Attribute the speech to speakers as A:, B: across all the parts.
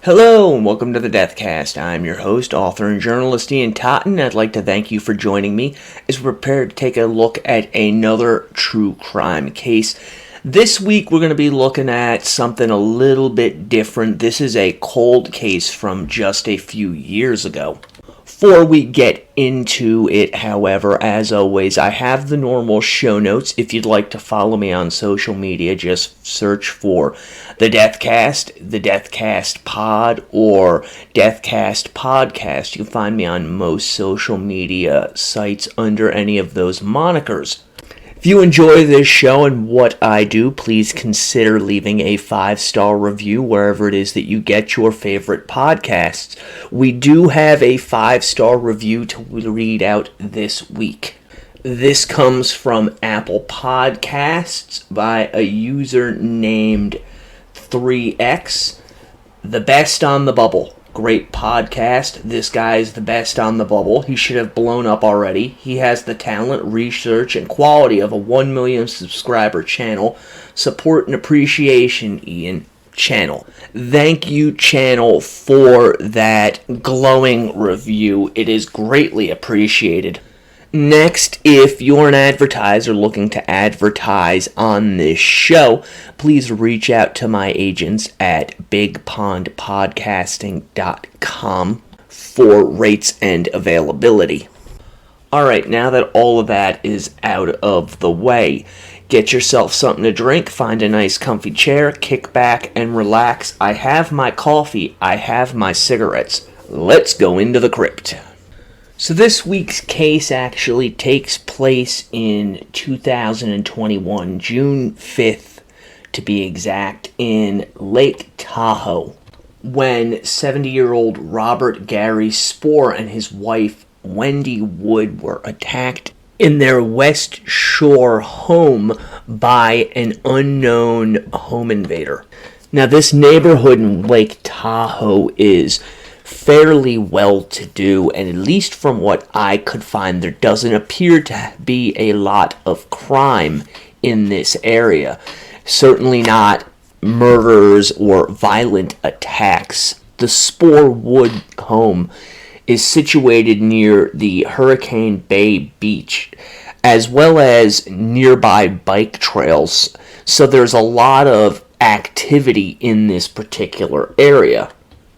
A: Hello and welcome to the Deathcast. I'm your host, author, and journalist Ian Totten. I'd like to thank you for joining me as we're prepared to take a look at another true crime case. This week we're going to be looking at something a little bit different. This is a cold case from just a few years ago. Before we get into it, however, as always, I have the normal show notes. If you'd like to follow me on social media, just search for The Deathcast, The Deathcast Pod, or Deathcast Podcast. You can find me on most social media sites under any of those monikers. If you enjoy this show and what I do, please consider leaving a 5-star review wherever it is that you get your favorite podcasts. We do have a 5-star review to read out this week. This comes from Apple Podcasts by a user named 3X. The best on the bubble. Great podcast. This guy is the best on the bubble. He should have blown up already. He has the talent, research, and quality of a 1 million subscriber channel. Support and appreciation, Ian. Channel. Thank you, channel, for that glowing review. It is greatly appreciated. Next, if you're an advertiser looking to advertise on this show, please reach out to my agents at bigpondpodcasting.com for rates and availability. Alright, now that all of that is out of the way, get yourself something to drink, find a nice comfy chair, kick back and relax. I have my coffee, I have my cigarettes. Let's go into the crypt. So this week's case actually takes place in 2021, June 5th to be exact, in Lake Tahoe, when 70-year-old Robert Spohr and his wife Wendy Wood were attacked in their West Shore home by an unknown home invader. Now this neighborhood in Lake Tahoe is fairly well-to-do, and at least from what I could find, there doesn't appear to be a lot of crime in this area. Certainly not murders or violent attacks. The Spohr Wood home is situated near the Hurricane Bay Beach, as well as nearby bike trails, so there's a lot of activity in this particular area.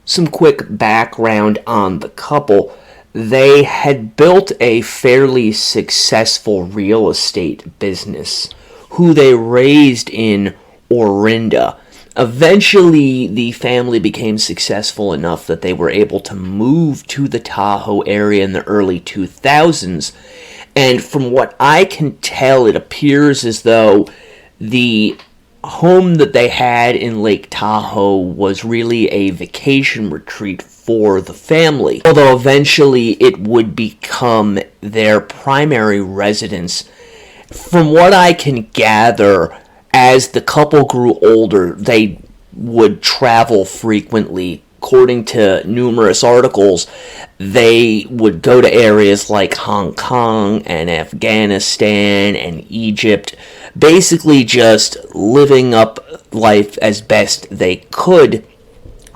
A: Some quick background on the couple. They had built a fairly successful real estate business, who they raised in Orinda. Eventually, the family became successful enough that they were able to move to the Tahoe area in the early 2000s. And from what I can tell, it appears as though the home that they had in Lake Tahoe was really a vacation retreat for the family, although eventually it would become their primary residence. From what I can gather, as the couple grew older, they would travel frequently. According to numerous articles, they would go to areas like Hong Kong and Afghanistan and Egypt, basically just living up life as best they could.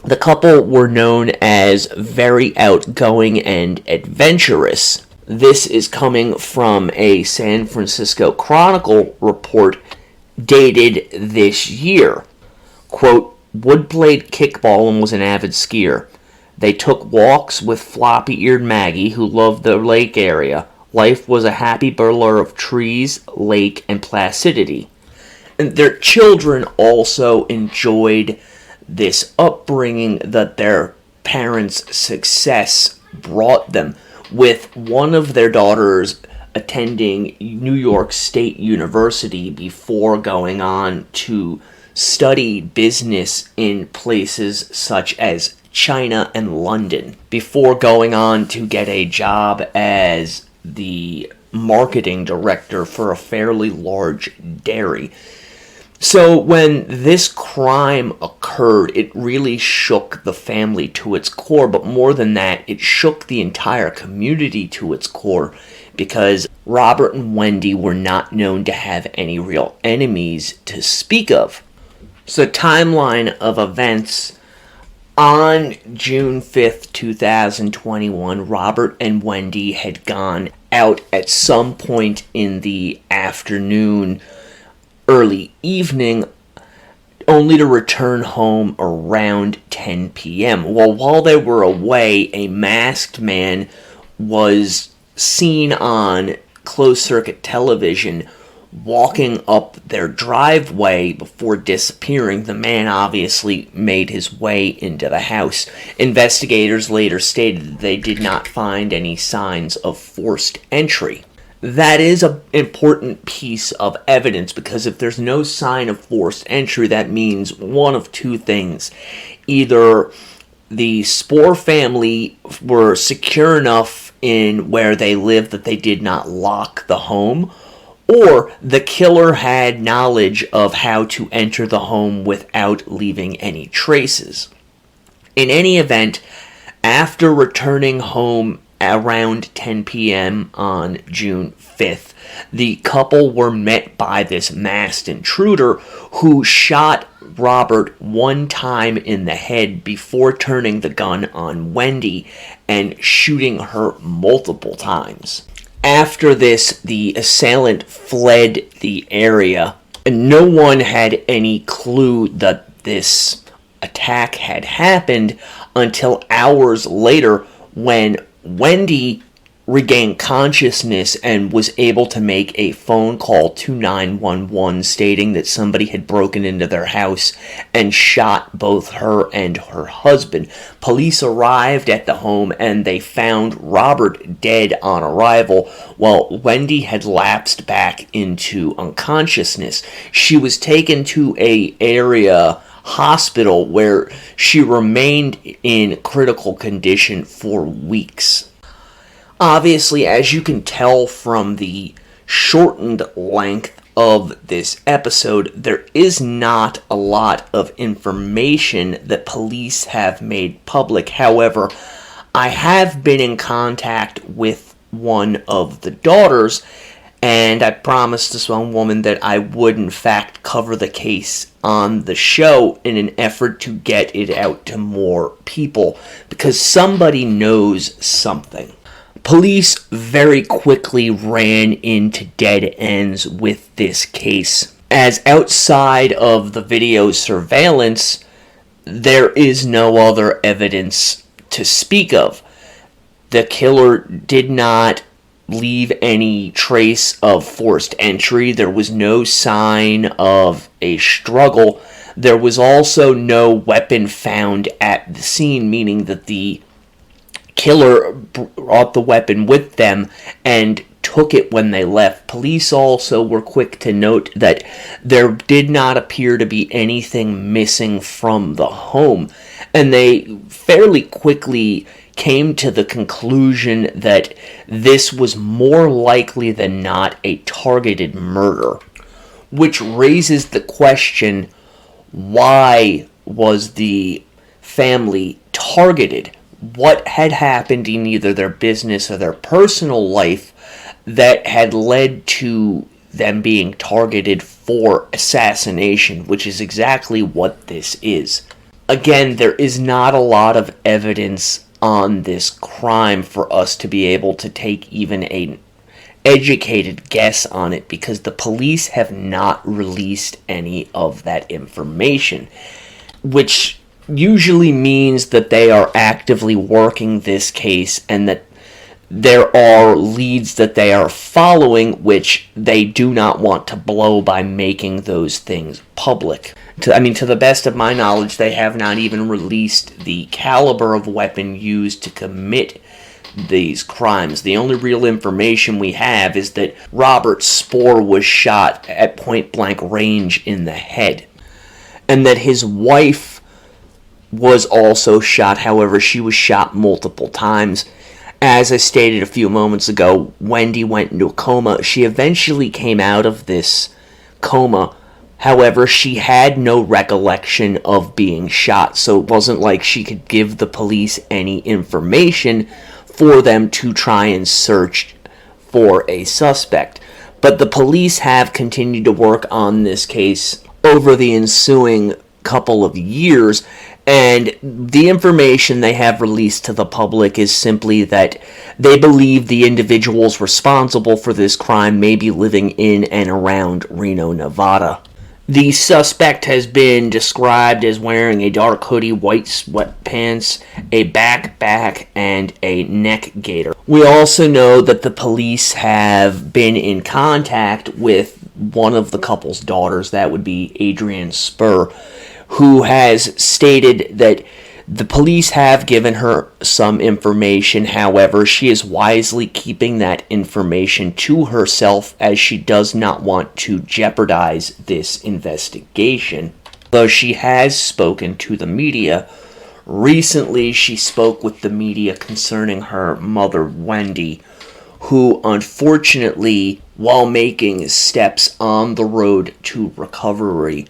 A: The couple were known as very outgoing and adventurous. This is coming from a San Francisco Chronicle report dated this year. Quote, Wood played kickball and was an avid skier. They took walks with floppy-eared Maggie, who loved the lake area. Life was a happy blur of trees, lake, and placidity. And their children also enjoyed this upbringing that their parents' success brought them, with one of their daughters attending New York State University before going on to study business in places such as China and London, before going on to get a job as the marketing director for a fairly large dairy. So when this crime occurred, it really shook the family to its core, but more than that, it shook the entire community to its core, because Robert and Wendy were not known to have any real enemies to speak of. So the timeline of events On June 5th, 2021, Robert and Wendy had gone out at some point in the afternoon, early evening, only to return home around 10 p.m. Well, while they were away, a masked man was seen on closed-circuit television walking up their driveway before disappearing. The man obviously made his way into the house. Investigators later stated that they did not find any signs of forced entry. That is an important piece of evidence, because if there's no sign of forced entry, that means one of two things. Either the Spohr family were secure enough in where they lived that they did not lock the home, or the killer had knowledge of how to enter the home without leaving any traces. In any event, after returning home around 10 p.m. on June 5th, the couple were met by this masked intruder who shot Robert one time in the head before turning the gun on Wendy and shooting her multiple times. After this, the assailant fled the area, and no one had any clue that this attack had happened until hours later, when Wendy regained consciousness and was able to make a phone call to 911 stating that somebody had broken into their house and shot both her and her husband. Police arrived at the home and they found Robert dead on arrival, while Wendy had lapsed back into unconsciousness. She was taken to an area hospital where she remained in critical condition for weeks. Obviously, as you can tell from the shortened length of this episode, there is not a lot of information that police have made public. However, I have been in contact with one of the daughters, and I promised this one woman that I would in fact cover the case on the show in an effort to get it out to more people, because somebody knows something. Police very quickly ran into dead ends with this case, as outside of the video surveillance, there is no other evidence to speak of. The killer did not leave any trace of forced entry. There was no sign of a struggle. There was also no weapon found at the scene, meaning that the killer brought the weapon with them and took it when they left. Police also were quick to note that there did not appear to be anything missing from the home, and they fairly quickly came to the conclusion that this was more likely than not a targeted murder, which raises the question, why was the family targeted? What had happened in either their business or their personal life that had led to them being targeted for assassination, which is exactly what this is. Again, there is not a lot of evidence on this crime for us to be able to take even an educated guess on it, because the police have not released any of that information, which usually means that they are actively working this case and that there are leads that they are following, which they do not want to blow by making those things public. To the best of my knowledge, they have not even released the caliber of weapon used to commit these crimes. The only real information we have is that Robert Spohr was shot at point-blank range in the head, and that his wife was also shot. However, she was shot multiple times. As I stated a few moments ago, Wendy went into a coma. She eventually came out of this coma. However, she had no recollection of being shot, so it wasn't like she could give the police any information for them to try and search for a suspect. But the police have continued to work on this case over the ensuing couple of years, And the information they have released to the public is simply that they believe the individuals responsible for this crime may be living in and around Reno, Nevada. The suspect has been described as wearing a dark hoodie, white sweatpants, a backpack, and a neck gaiter. We also know that the police have been in contact with one of the couple's daughters, that would be Adrienne Spohr, who has stated that the police have given her some information. However, she is wisely keeping that information to herself as she does not want to jeopardize this investigation. Though she has spoken to the media, recently she spoke with the media concerning her mother, Wendy, who unfortunately, while making steps on the road to recovery,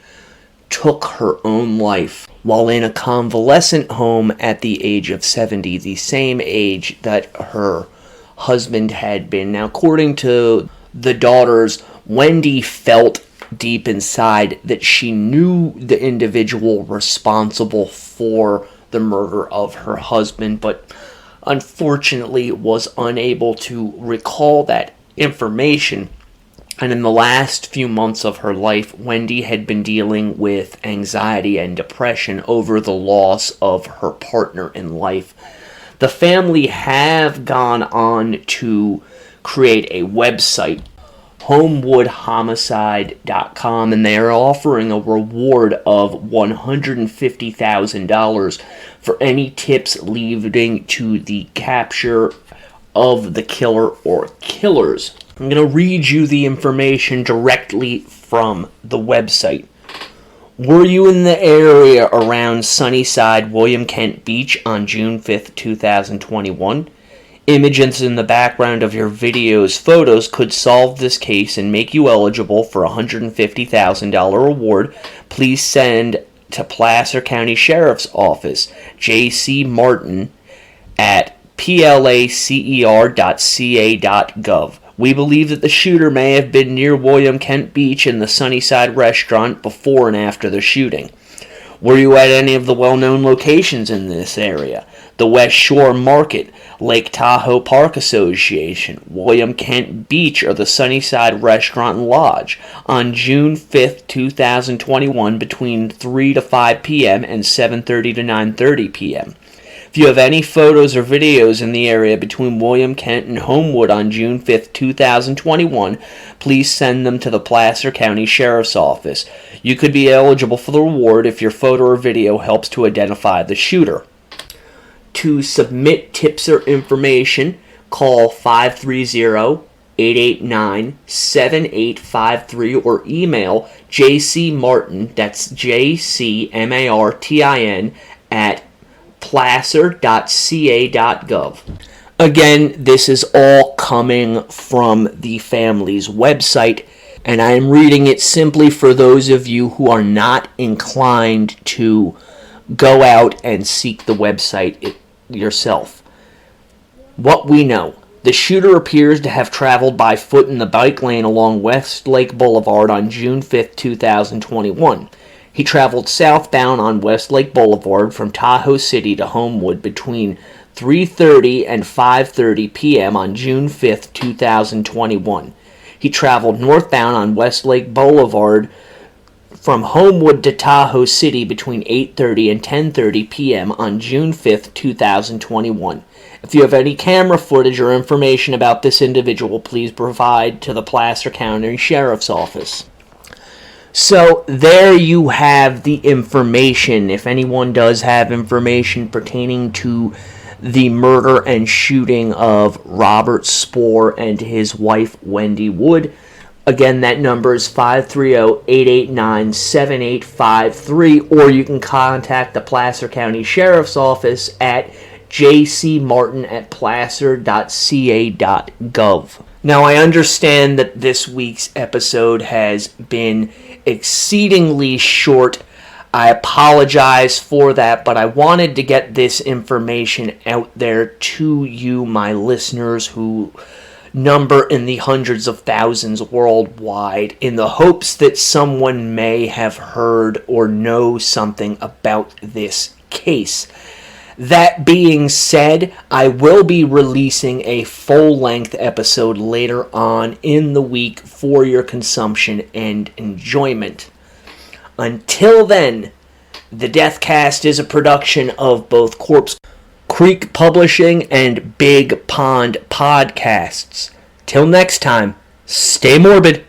A: took her own life while in a convalescent home at the age of 70, the same age that her husband had been. Now, according to the daughters, Wendy felt deep inside that she knew the individual responsible for the murder of her husband, but unfortunately was unable to recall that information. And in the last few months of her life, Wendy had been dealing with anxiety and depression over the loss of her partner in life. The family have gone on to create a website, homewoodhomicide.com, and they are offering a reward of $150,000 for any tips leading to the capture of the killer or killers. I'm going to read you the information directly from the website. Were you in the area around Sunnyside, William Kent Beach on June 5th, 2021? Images in the background of your video's photos could solve this case and make you eligible for a $150,000 reward. Please send to Placer County Sheriff's Office, J.C. Martin, at placer.ca.gov. We believe that the shooter may have been near William Kent Beach in the Sunnyside restaurant before and after the shooting. Were you at any of the well-known locations in this area? The West Shore Market, Lake Tahoe Park Association, William Kent Beach, or the Sunnyside Restaurant and Lodge on June 5th, 2021 between 3 to 5 p.m. and 7:30 to 9:30 p.m. If you have any photos or videos in the area between William Kent and Homewood on June 5th, 2021, please send them to the Placer County Sheriff's Office. You could be eligible for the reward if your photo or video helps to identify the shooter. To submit tips or information, call 530-889-7853 or email jcmartin, that's jcmartin, at placer.ca.gov. Again, this is all coming from the family's website, and I am reading it simply for those of you who are not inclined to go out and seek the website yourself. What we know: the shooter appears to have traveled by foot in the bike lane along West Lake Boulevard on June 5th, 2021. He traveled southbound on West Lake Boulevard from Tahoe City to Homewood between 3:30 and 5:30 p.m. on June 5th, 2021. He traveled northbound on West Lake Boulevard from Homewood to Tahoe City between 8:30 and 10:30 p.m. on June 5th, 2021. If you have any camera footage or information about this individual, please provide to the Placer County Sheriff's Office. So there you have the information. If anyone does have information pertaining to the murder and shooting of Robert Spohr and his wife Wendy Wood, again, that number is 530-889-7853, or you can contact the Placer County Sheriff's Office at jcmartin@placer.ca.gov. Now, I understand that this week's episode has been exceedingly short. I apologize for that, but I wanted to get this information out there to you, my listeners, who number in the hundreds of thousands worldwide, in the hopes that someone may have heard or know something about this case. That being said, I will be releasing a full-length episode later on in the week for your consumption and enjoyment. Until then, the Deathcast is a production of both Corpse Creek Publishing and Big Pond Podcasts. Till next time, stay morbid.